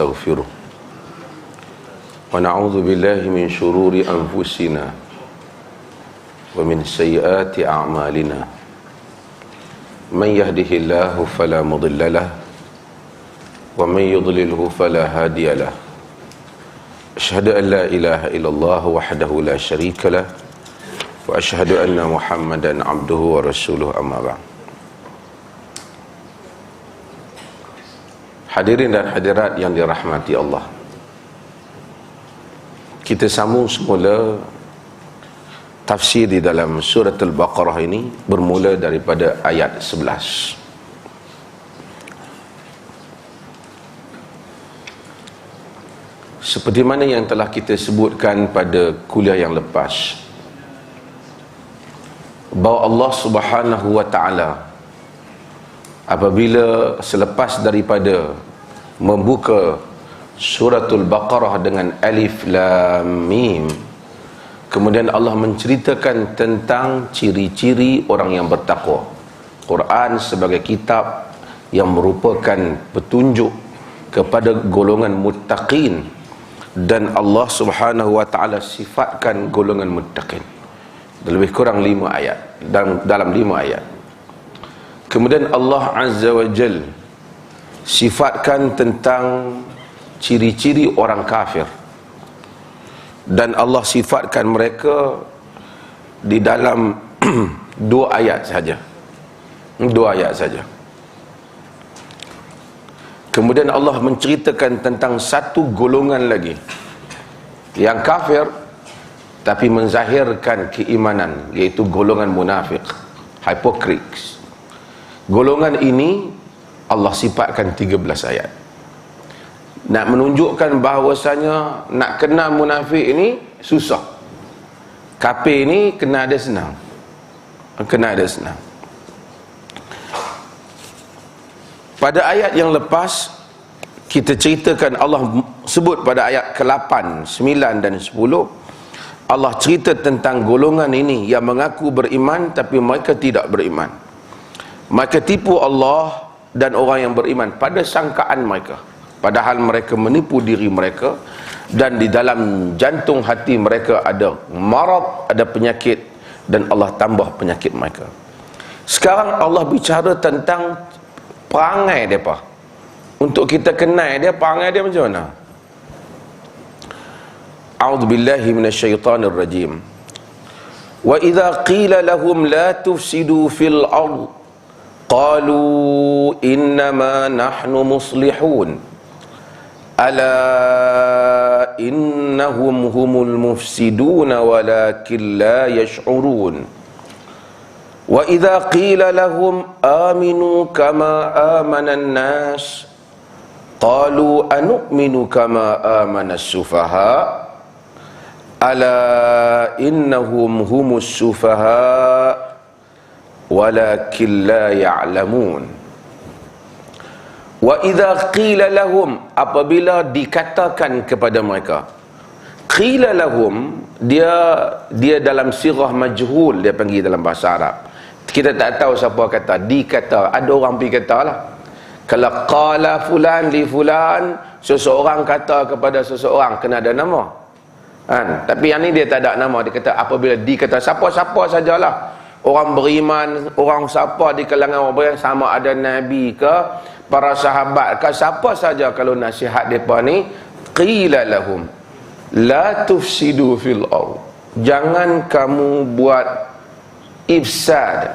ونستغفره ونعوذ بالله من شرور أنفسنا ومن سيئات أعمالنا من يهده الله فلا مضل له ومن يضلله فلا هادي له أشهد أن لا إله إلا الله وحده لا شريك له وأشهد أن محمدا عبده ورسوله أما بعد. Hadirin dan hadirat yang dirahmati Allah, kita sambung semula tafsir di dalam surah Al-Baqarah ini bermula daripada ayat 11. Seperti mana yang telah kita sebutkan pada kuliah yang lepas, bahawa Allah Subhanahu wa ta'ala apabila selepas daripada membuka suratul Baqarah dengan alif lam mim, kemudian Allah menceritakan tentang ciri-ciri orang yang bertakwa. Quran sebagai kitab yang merupakan petunjuk kepada golongan muttaqin, dan Allah Subhanahu wa ta'ala sifatkan golongan muttaqin lebih kurang 5 ayat, dalam 5 ayat. Kemudian Allah Azza wa Jal sifatkan tentang ciri-ciri orang kafir, dan Allah sifatkan mereka di dalam 2 ayat saja. 2 ayat saja. Kemudian Allah menceritakan tentang satu golongan lagi yang kafir tapi menzahirkan keimanan, iaitu golongan munafik, hypocrites. Golongan ini Allah sifatkan 13 ayat. Nak menunjukkan bahawasanya nak kenal munafik ini susah. Kafir ini kena ada senang. Kena ada senang. Pada ayat yang lepas kita ceritakan, Allah sebut pada ayat ke-8, 9 dan 10, Allah cerita tentang golongan ini yang mengaku beriman tapi mereka tidak beriman. Mereka tipu Allah dan orang yang beriman pada sangkaan mereka, padahal mereka menipu diri mereka, dan di dalam jantung hati mereka ada marad, ada penyakit, dan Allah tambah penyakit mereka. Sekarang Allah bicara tentang perangai mereka. Untuk kita kenal dia, perangai dia macam mana? A'udzubillahi minasyaitanir rajim. Wa idza qila lahum la tufsidu fil ardh qalu innama nahnu muslihun ala innahum humul mufsidun walakin la yash'urun. Wa idza qila lahum aminu kama amana an-nas qalu anu'minu kama amana as-sufaha ala innahum humus sufaha walakin la ya'lamun. Wa idza qila lahum, apabila dikatakan kepada mereka. Qila lahum, dia dalam sirah majhul, dia panggil dalam bahasa Arab. Kita tak tahu siapa kata, dikata, ada orang pergi kata lah. Kalau qala fulan li fulan, seseorang kata kepada seseorang, kena ada nama kan? Tapi yang ni dia tak ada nama. Dia kata apabila dikata siapa-siapa sajalah, orang beriman, orang siapa di kalangan orang beriman, sama ada Nabi ke, para sahabat ke, siapa saja, kalau nasihat mereka ni, qila lahum la tufsidu fil ardh, jangan kamu buat ifsad.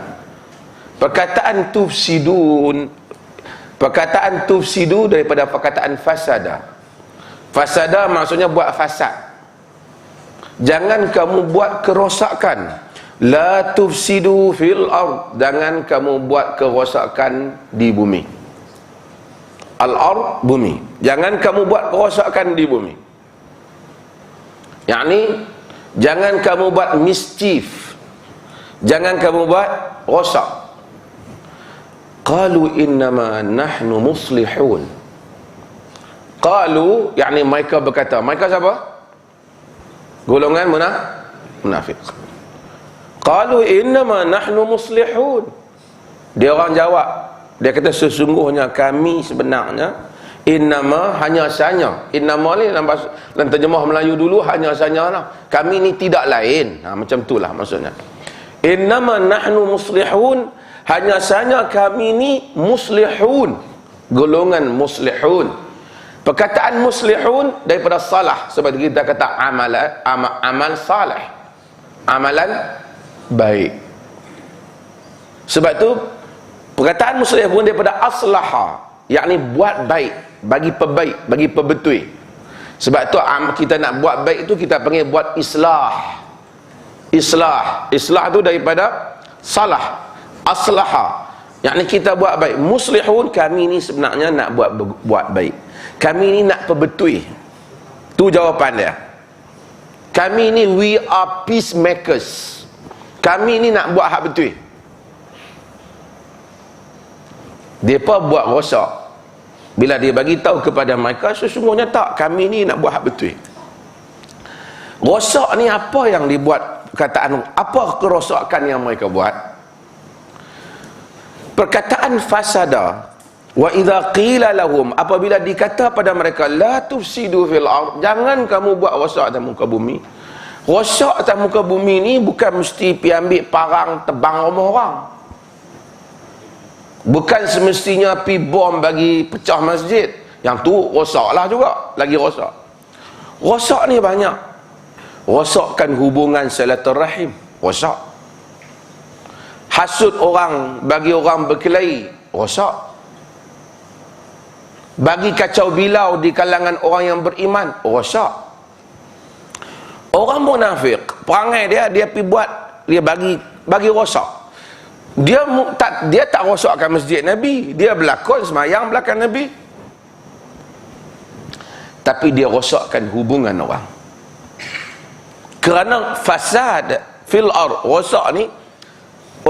Perkataan tufsidun, perkataan tufsidu daripada perkataan fasada. Fasada maksudnya buat fasad. Jangan kamu buat kerosakan. La tufsidu fil ard, jangan kamu buat kerosakan di bumi. Al-ard, bumi. Jangan kamu buat kerosakan di bumi. Yakni jangan kamu buat mischief, jangan kamu buat rosak. Qalu innama nahnu muslihun. Qalu, yakni mereka berkata, mereka siapa? Golongan munafik. Qalu innama nahnu muslihun. Dia orang jawab, dia kata sesungguhnya kami sebenarnya Innama, hanya sahaja. Innama ni dalam terjemah Melayu dulu, hanya sahaja lah. Kami ni tidak lain. Macam itulah maksudnya. Innama nahnu muslihun, hanya sahaja kami ni muslihun, golongan muslihun. Perkataan muslihun daripada salah, sebab kita kata amal salih, amalan baik. Sebab tu perkataan muslihun daripada aslaha, yakni buat baik, bagi perbaik, bagi perbetul. Sebab tu kita nak buat baik tu kita panggil buat islah. Islah tu daripada salah, aslaha, yakni kita buat baik. Muslihun, kami ni sebenarnya nak buat baik, kami ni nak perbetul. Tu jawapan dia. Kami ni we are peacemakers, kami ni nak buat hak betul. Depa buat rosak. Bila dia bagi tahu kepada mereka, sesungguhnya tak, kami ni nak buat hak betul. Rosak ni apa yang dibuat? Perkataan apa kerosakan yang mereka buat? Perkataan fasada. Wa idza qila lahum, apabila dikata pada mereka, la tufsidu fil ard, jangan kamu buat rosak atas muka bumi. Rosak atas muka bumi ni bukan mesti pi ambil parang tebang rumah orang. Bukan semestinya pi bom bagi pecah masjid. Yang tu rosaklah juga, lagi rosak. Rosak ni banyak. Rosakkan hubungan silaturahim, rosak. Hasud orang bagi orang berkelahi, rosak. Bagi kacau bilau di kalangan orang yang beriman, rosak. Orang munafik, perangai dia pi buat, dia bagi rosak. Dia tak rosakkan masjid Nabi, dia berlakon semayang belakang Nabi, tapi dia rosakkan hubungan orang. Kerana fasad fil ard, rosak ni,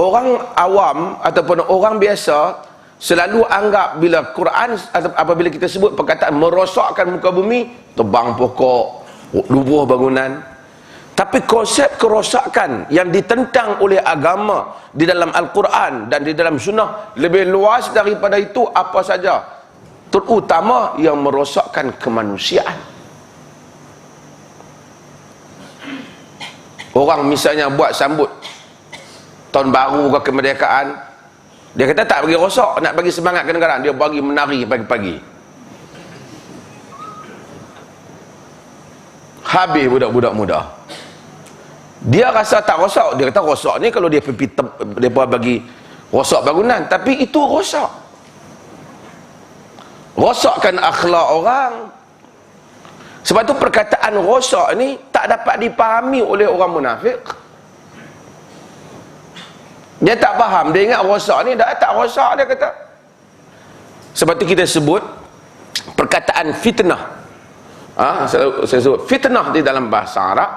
orang awam ataupun orang biasa selalu anggap bila Quran atau apabila kita sebut perkataan merosakkan muka bumi, tebang pokok, rubuh bangunan. Tapi konsep kerosakan yang ditentang oleh agama di dalam Al-Quran dan di dalam sunnah lebih luas daripada itu apa saja, terutama yang merosakkan kemanusiaan. Orang misalnya buat sambut tahun baru ke kemerdekaan, dia kata tak bagi rosak, nak bagi semangat ke negara, dia bagi menari pagi-pagi. Habis budak-budak muda. Dia rasa tak rosak, dia kata rosak ni kalau dia bagi rosak bangunan, tapi itu rosak. Rosakkan akhlak orang. Sebab tu perkataan rosak ni tak dapat dipahami oleh orang munafik. Dia tak faham, dia ingat rosak ni dah tak rosak, dia kata. Sebab tu kita sebut perkataan fitnah. Saya sebut fitnah di dalam bahasa Arab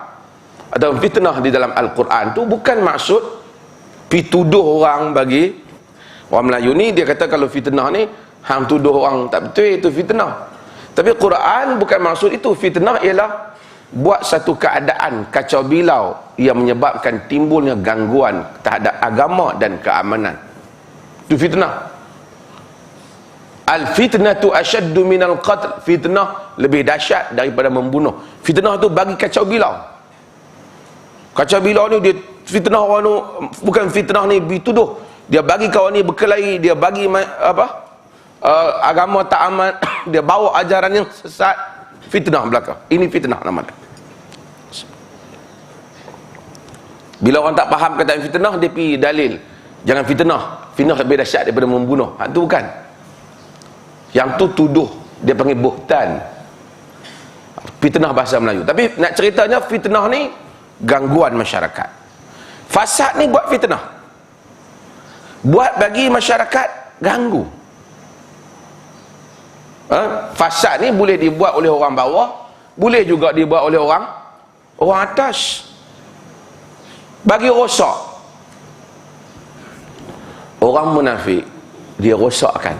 atau fitnah di dalam Al-Quran tu bukan maksud pituduh orang. Bagi orang Melayu ni, dia kata kalau fitnah ni hang tuduh orang tak betul, itu fitnah. Tapi Quran bukan maksud itu. Fitnah ialah buat satu keadaan kacau bilau yang menyebabkan timbulnya gangguan terhadap agama dan keamanan. Itu fitnah. Al-fitnatu asyaddu minal qatl. Fitnah lebih dahsyat daripada membunuh. Fitnah tu bagi kacau bilau. Kacau bilau ni dia fitnah orang tu, bukan fitnah ni dituduh. Dia bagi kawan ni berkelahi, dia bagi agama tak aman, dia bawa ajaran yang sesat, fitnah belaka. Ini fitnah nama dia. Bila orang tak faham kata fitnah, dia pergi dalil, jangan fitnah, fitnah lebih dahsyat daripada membunuh. Itu bukan. Yang tu tuduh, dia panggil buhtan. Fitnah bahasa Melayu. Tapi nak ceritanya fitnah ni gangguan masyarakat. Fasad ni buat fitnah, buat bagi masyarakat ganggu. Fasad ni boleh dibuat oleh orang bawah, boleh juga dibuat oleh orang atas. Bagi rosak. Orang munafik, dia rosakkan.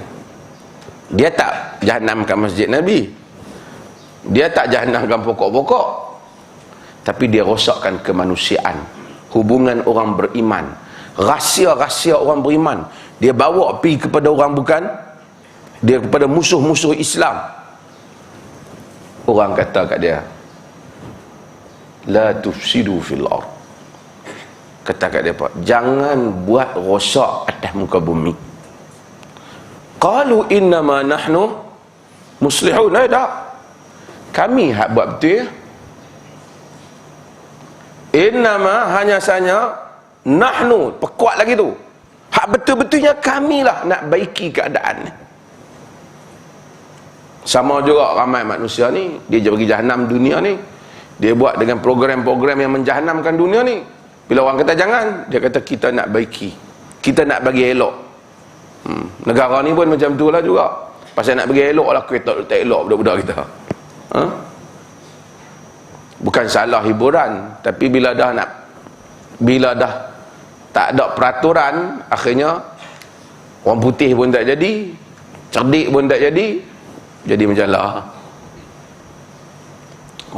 Dia tak jahanamkan masjid Nabi, dia tak jahanamkan pokok-pokok, tapi dia rosakkan kemanusiaan, hubungan orang beriman, rahsia-rahsia orang beriman. Dia bawa pergi kepada orang bukan, dia kepada musuh-musuh Islam. orang kata kat dia, la tufsidu fil ard, kata kat dia apa? Jangan buat rosak atas muka bumi. Qalu innama nahnu muslihun. Tak, kami hak buat betul. Innama, hanya saja, nahnu, perkuat lagi tu, hak betul-betulnya kamilah nak baiki keadaan ni. Sama juga ramai manusia ni, dia bagi jahanam dunia ni, dia buat dengan program-program yang menjahanamkan dunia ni. Bila orang kata jangan, dia kata kita nak baiki, kita nak bagi elok. Negara ni pun macam tu lah juga, pasal nak bagi elok lah, kita tak elok budak-budak kita. Bukan salah hiburan, tapi bila dah tak ada peraturan, akhirnya orang putih pun tak jadi, cerdik pun tak jadi macam lah.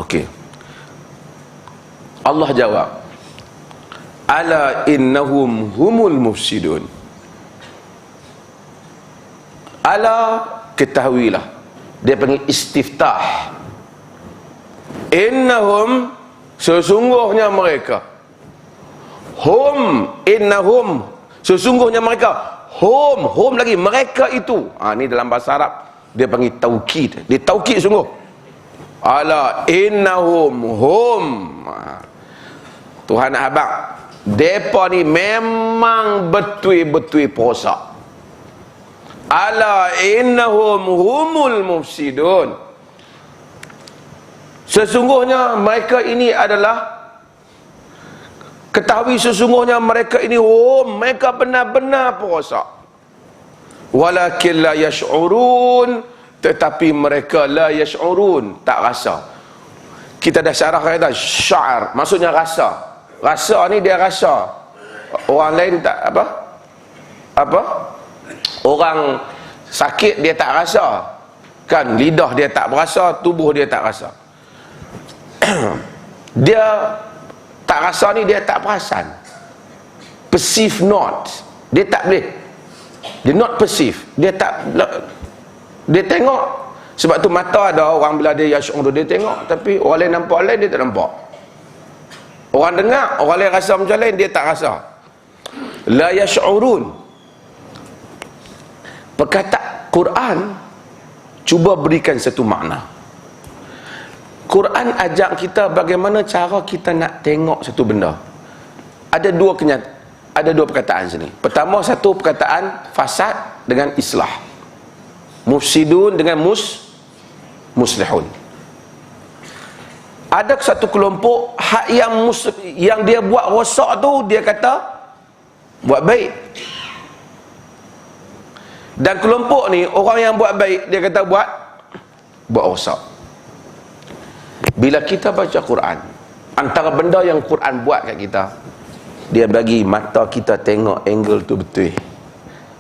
Okey, Allah jawab, ala innahum humul mufsidun. Ala, ketahuilah, dia panggil istiftah. Innahum, sesungguhnya mereka, hum, innahum, sesungguhnya mereka, hum lagi, mereka itu. Ni dalam bahasa Arab dia panggil taukid, dia taukid sungguh. Ala innahum hum, Tuhan nak habaq, depa ni memang betul-betul perosak. Ala innahum humul mufsidun, sesungguhnya mereka ini adalah, ketahui sesungguhnya mereka ini mereka benar-benar perosak. Walakin la yash'urun, tetapi mereka la yash'urun, tak rasa. Kita dah syarah kata syar, maksudnya rasa. Rasa ni dia rasa, orang lain tak apa, orang sakit dia tak rasa kan, lidah dia tak berasa, tubuh dia tak rasa. Dia tak rasa ni, dia tak perasan, perceive not, dia tak boleh, dia not perceive, dia tak, dia tengok. Sebab tu mata ada orang bila dia yash'ur, dia tengok, tapi orang lain nampak lain, dia tak nampak. Orang dengar, orang lain rasa macam lain, dia tak rasa. La yash'urun. Perkataan Quran cuba berikan satu makna. Quran ajak kita bagaimana cara kita nak tengok satu benda. Ada dua perkataan sini. Pertama, satu perkataan fasad dengan islah. Mufsidun dengan muslihun. Ada satu kelompok hak yang dia buat rosak tu, dia kata buat baik. Dan kelompok ni, orang yang buat baik, dia kata buat rosak. Bila kita baca Quran, antara benda yang Quran buat kat kita, dia bagi mata kita tengok angle tu betul,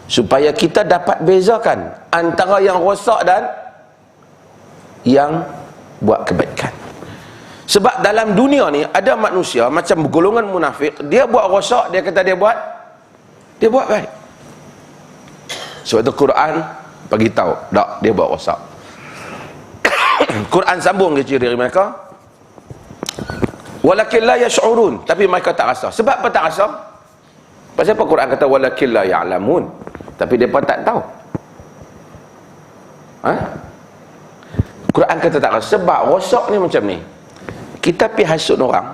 supaya kita dapat bezakan antara yang rosak dan yang buat kebaikan. Sebab dalam dunia ni ada manusia macam golongan munafik, dia buat rosak, dia kata dia buat baik. Sebab tu Quran bagi tahu, tak, dia buat rosak. Quran sambung ke ciri mereka, walakin la yash'urun, tapi mereka tak rasa. Sebab apa tak rasa? Pasal apa Quran kata walakin la ya'lamun, tapi mereka tak tahu. Quran kata tak rasa. Sebab rosak ni macam ni, kita pergi hasut orang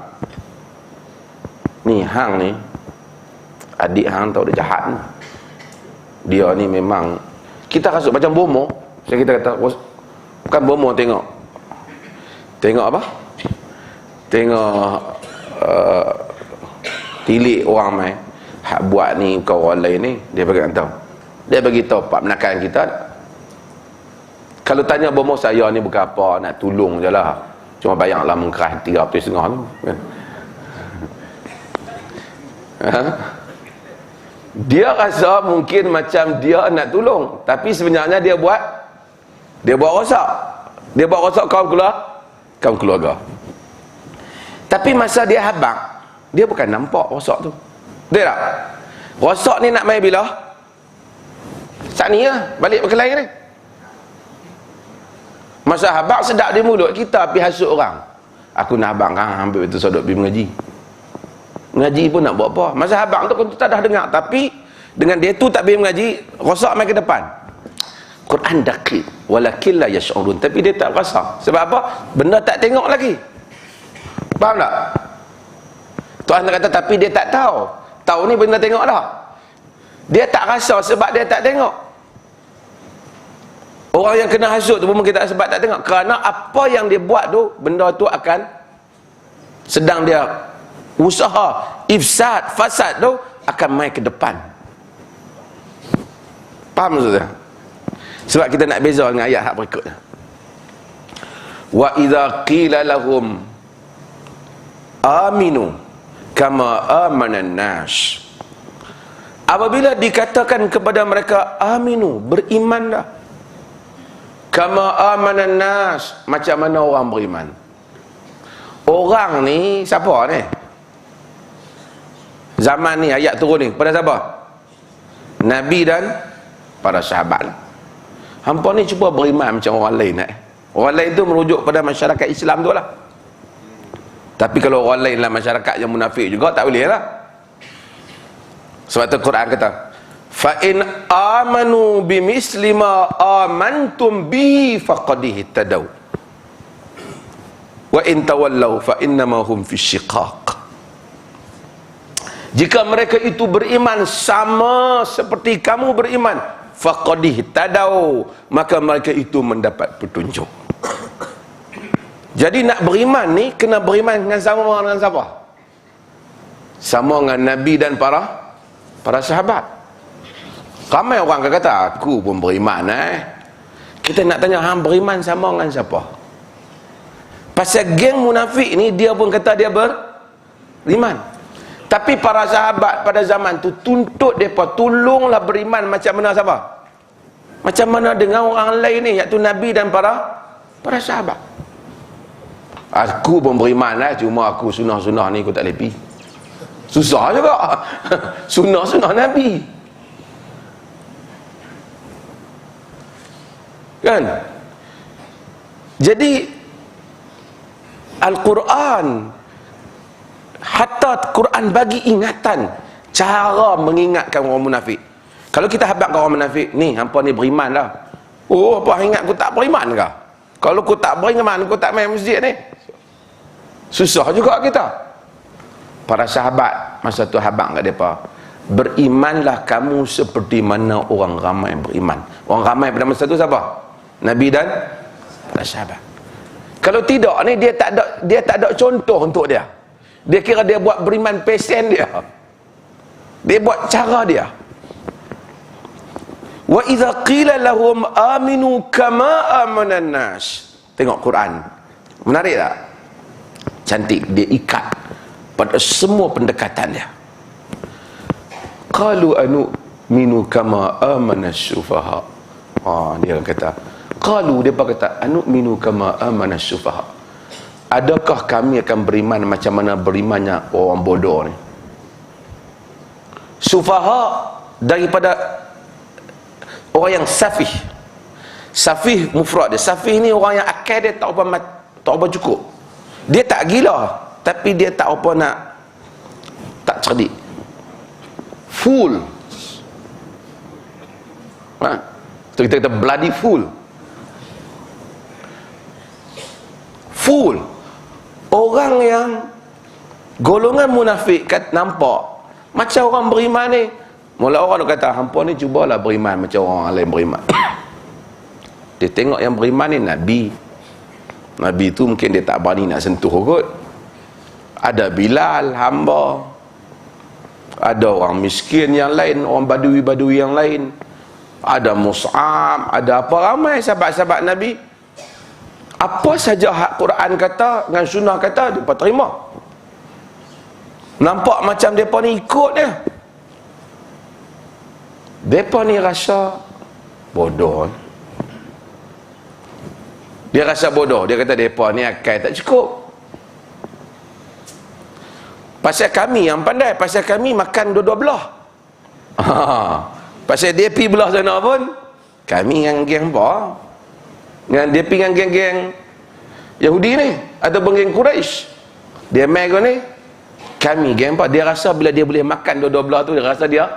ni, hang ni adik hang tahu dia jahat ni, dia ni memang, kita hasut macam bomo. Saya kita kata bukan bomo, tengok apa, tengok tilik orang mai hak buat ni bukan orang lain ni, dia bagi tahu, dia bagi tahu pak menakan kita. Kalau tanya bomo, saya ni bukan apa, nak tolong je lah, cuma bayanglah mengkerah 3.5 tu kan. Dia rasa mungkin macam dia nak tolong, tapi sebenarnya dia buat rosak. Dia buat rosak kaum keluarga. Tapi masa dia habaq, dia bukan nampak rosak tu. Betul tak? Rosak ni nak main bila? Saat ni lah, balik ke lain ni. Masa habaq sedap di mulut, kita pergi hasut orang. Aku nak habaq kan ambil itu sodok pergi mengaji. Mengaji pun nak buat apa? Masa habaq tu kita dah dengar, tapi dengan dia tu tak pergi mengaji, rosak mai ke depan. Quran daqiq walakin la yash'urun, tapi dia tak rasa. Sebab apa? Benda tak tengok lagi. Faham tak? Tuhan kata tapi dia tak tahu. Tahu ni benda tengok dah. Dia tak rasa sebab dia tak tengok. Orang yang kena hasut tu pun kita sebab tak tengok. Kerana apa yang dia buat tu, benda tu akan sedang dia usaha ifsad, fasad tu akan mai ke depan. Faham maksudnya? Sebab kita nak beza dengan ayat hak berikutnya. Wa idza qila lahum aminu kama amanan nas. Apabila dikatakan kepada mereka aminu, berimanlah. Kama amanan nas, macam mana orang beriman. Orang ni siapa ni? Zaman ni ayat turun ni pada siapa? Nabi dan para sahabat. Hampa ni cuba beriman macam orang lain Orang lain tu merujuk pada masyarakat Islam tu lah. Tapi kalau orang lain lah masyarakat yang munafik juga, tak boleh lah. Sebab tu Quran kata, fa in amanu bimisli ma amantum bi faqad ihtadaw wa in tawallaw fa innama hum fi syiqaq. Jika mereka itu beriman sama seperti kamu beriman, faqad ihtadaw, maka mereka itu mendapat petunjuk. Jadi nak beriman ni kena beriman dengan sama dengan siapa? Sama dengan Nabi dan para sahabat. Ramai orang akan kata, aku pun beriman Kita nak tanya, hang beriman sama dengan siapa? Pasal geng munafik ni, dia pun kata dia beriman. Tapi para sahabat pada zaman tu tuntut mereka, tolonglah beriman macam mana siapa? Macam mana dengan orang lain ni, iaitu Nabi dan para sahabat. Aku pun beriman cuma aku sunnah-sunnah ni aku tak lepi. Susah juga. Sunnah-sunnah Nabi. Kan? Jadi Al-Quran, hatta Quran bagi ingatan cara mengingatkan orang munafik. Kalau kita habaq orang munafik, ni hampa ni beriman lah. Oh, apa ingat aku tak beriman ke? Kalau aku tak beriman, aku tak main masjid ni. Susah juga kita. Para sahabat masa tu habaq kat depa, berimanlah kamu seperti mana orang ramai beriman. Orang ramai pada masa tu siapa? Nabi dan para sahabat. Kalau tidak ni dia tak ada contoh untuk dia. Dia kira dia buat beriman pesen dia. Dia buat cara dia. Wa idza qila lahum aminu kama amanan nas. Tengok Quran. Menarik tak? Cantik, dia ikat pada semua pendekatan dia. Qalu anu'minu kama amanas sufaha. Dia kata, qalu, dia kata, anu'minu kama amanas sufaha. Adakah kami akan beriman macam mana berimannya orang bodoh ni? Sufaha daripada orang yang safih. Safih mufrad dia. Safih ni orang yang akal dia tak apa cukup. Dia tak gila, tapi dia tak apa nak, tak cerdik. Fool. Tu kita kata bloody fool. Fool. Orang yang golongan munafik nampak macam orang beriman ni. Mula orang kata, hampa ni cubalah beriman macam orang lain beriman. Dia tengok yang beriman ni Nabi. Nabi tu mungkin dia tak berani nak sentuh kot. Ada Bilal, hamba. Ada orang miskin yang lain, orang badui-badui yang lain. Ada Mus'ab, ada apa, ramai sahabat-sahabat Nabi. Apa saja hak Quran kata dengan sunnah kata, mereka terima. Nampak macam mereka ni ikut dia. Mereka ni rasa bodoh. Dia rasa bodoh. Dia kata mereka ni akal tak cukup. Pasal kami yang pandai, pasal kami makan dua-dua belah. Pasal dia pergi belah sana pun, kami yang geng apa? Dengan dia pergi dengan geng-geng Yahudi ni ataupun geng Quraisy. Dia main kau ni, kami geng apa? Dia rasa bila dia boleh makan dua-dua belah tu, dia rasa dia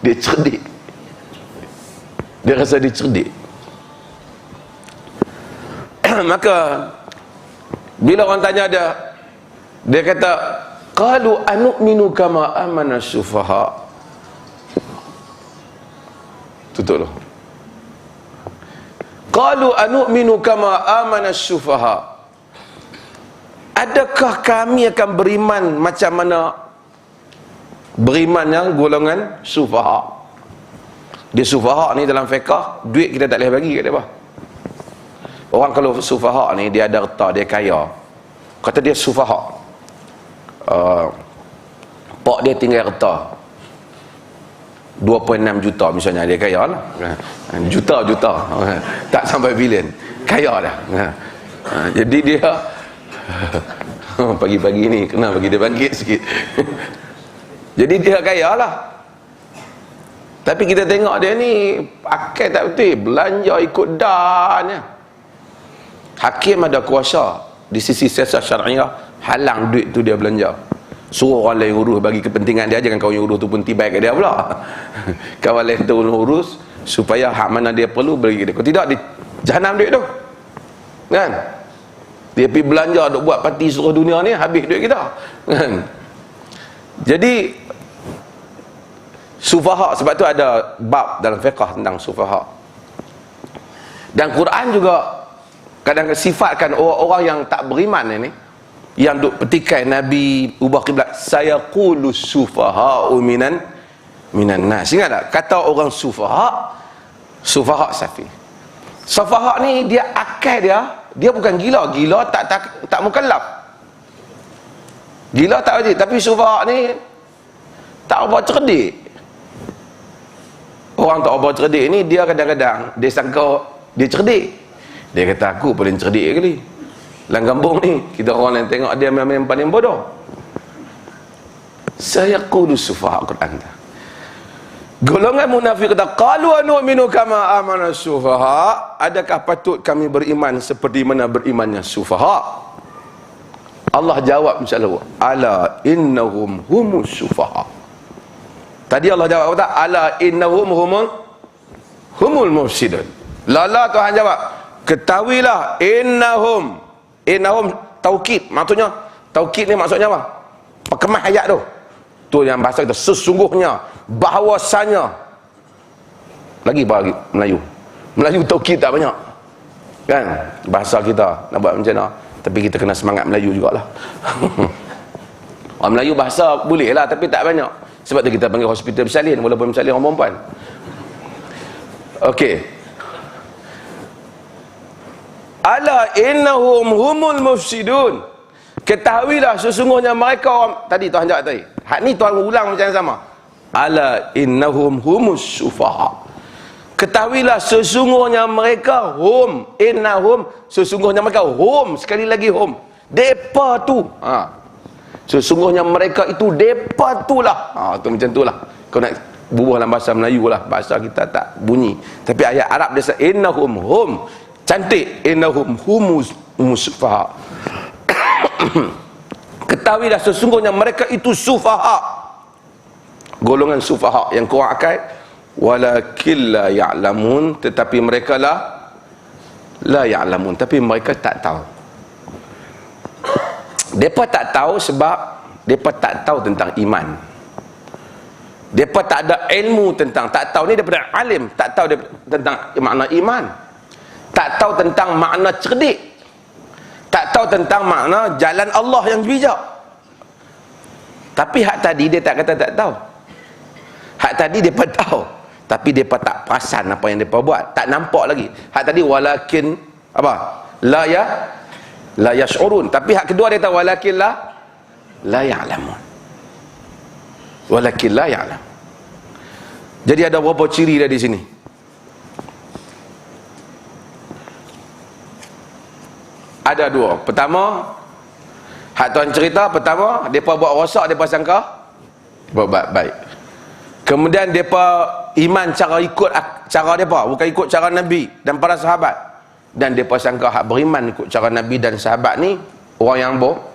cerdik. Dia rasa dia cerdik. Maka bila orang tanya dia kata, qalu anu'minu kama amana sufaha. Tutup dulu. Qalu anu'minu kama amana sufaha. Adakah kami akan beriman macam mana berimannya golongan sufaha? Dia sufaha ni dalam fiqh, duit kita tak boleh bagi kat dia apa. Orang kalau sufaha ni dia ada harta, dia kaya. Kata dia sufaha. Pak dia tinggal harta 2.6 juta misalnya, dia kaya lah. Juta-juta. Tak sampai bilion. Kaya dah. Jadi dia pagi-pagi ni kena bagi dia bangkit sikit. Jadi dia kaya lah. Tapi kita tengok dia ni pakai tak betul, belanja ikut dan. Hakim ada kuasa di sisi siasat syariah, halang duit tu dia belanja. Suruh orang lain urus bagi kepentingan dia, jangan kau yang urus tu pun tibai kat dia pula. Kawan lain tu urus supaya hak mana dia perlu bagi dia. Kalau tidak, dia jahanam duit tu. Kan? Dia pergi belanja duk buat parti seluruh dunia ni, habis duit kita. Kan? Jadi sufaha, sebab tu ada bab dalam fiqh tentang sufaha. Dan Quran juga kadang-kadang sifatkan orang-orang yang tak beriman ini, yang duk petikai Nabi ubah kiblat, sayaqulu sufaha'u minan nas. Ingat tak? Kata orang sufaha safi. Sufaha ni dia akal dia bukan gila tak mukallaf. Gila tak wajib, tapi sufaha ni tak apa cerdik. Orang tak apa cerdik ni, dia kadang-kadang dia sangka dia cerdik. Dia kata aku paling cerdik kali dalam kampung ni. Kita orang yang tengok dia memang paling bodoh. Sayaqulu sufaha Quran. Golongan munafik kata, qalu anu'minu kama amana sufaha. Adakah patut kami beriman seperti mana berimannya sufaha? Allah jawab insya-Allah, ala innahum humus sufaha. Tadi Allah jawab kata, ala innahum humul mufsidun. Lala Tuhan jawab, ketahuilah innahum taukid. Maksudnya taukid ni maksudnya apa? Perkemas ayat tu. Tu yang bahasa kita, sesungguhnya, bahawasanya. Lagi Melayu taukid tak banyak. Kan? Bahasa kita nak buat macam mana? Tapi kita kena semangat Melayu jugalah. Orang Melayu bahasa boleh lah, tapi tak banyak. Sebab tu kita panggil hospital bersalin, walaupun bersalin orang perempuan. Okey. Ala innahum humul mufsidun. Ketahuilah sesungguhnya mereka orang, tadi Tuhan jawab tadi. Hak ni Tuhan ulang macam yang sama. Ala innahum humus sufaha. Ketahuilah sesungguhnya mereka innahum, sesungguhnya mereka sekali lagi depa tu. Sesungguhnya mereka itu depa tu lah. Tu macam tu lah. Kau nak bubuh dalam bahasa Melayu lah, bahasa kita tak bunyi. Tapi ayat Arab dia innahum cantik, innahum humus sufaha. Ketahuilah sesungguhnya mereka itu sufaha, golongan sufaha yang kurang akal. Walakin la ya'lamun, tetapi mereka la ya'lamun, tapi mereka tak tahu. Mereka tak tahu sebab mereka tak tahu tentang iman. Mereka tak ada ilmu tentang, tak tahu ni daripada alim, tak tahu tentang makna iman, tak tahu tentang makna cerdik, tak tahu tentang makna jalan Allah yang bijak. Tapi hak tadi dia tak kata tak tahu. Hak tadi dia tahu, tapi mereka tak perasan apa yang mereka buat, tak nampak lagi. Hak tadi walakin apa? La yash'urun. Tapi hak kedua dia kata walakin la ya'lamun. Walakin la ya'lam. Jadi ada berapa ciri dia di sini? Ada dua. Pertama, hak Tuhan cerita, pertama mereka buat rosak, mereka sangka buat baik. Kemudian mereka iman cara ikut cara mereka, bukan ikut cara Nabi dan para sahabat. dan mereka sangka hak beriman ikut cara Nabi dan sahabat ni orang yang bohong.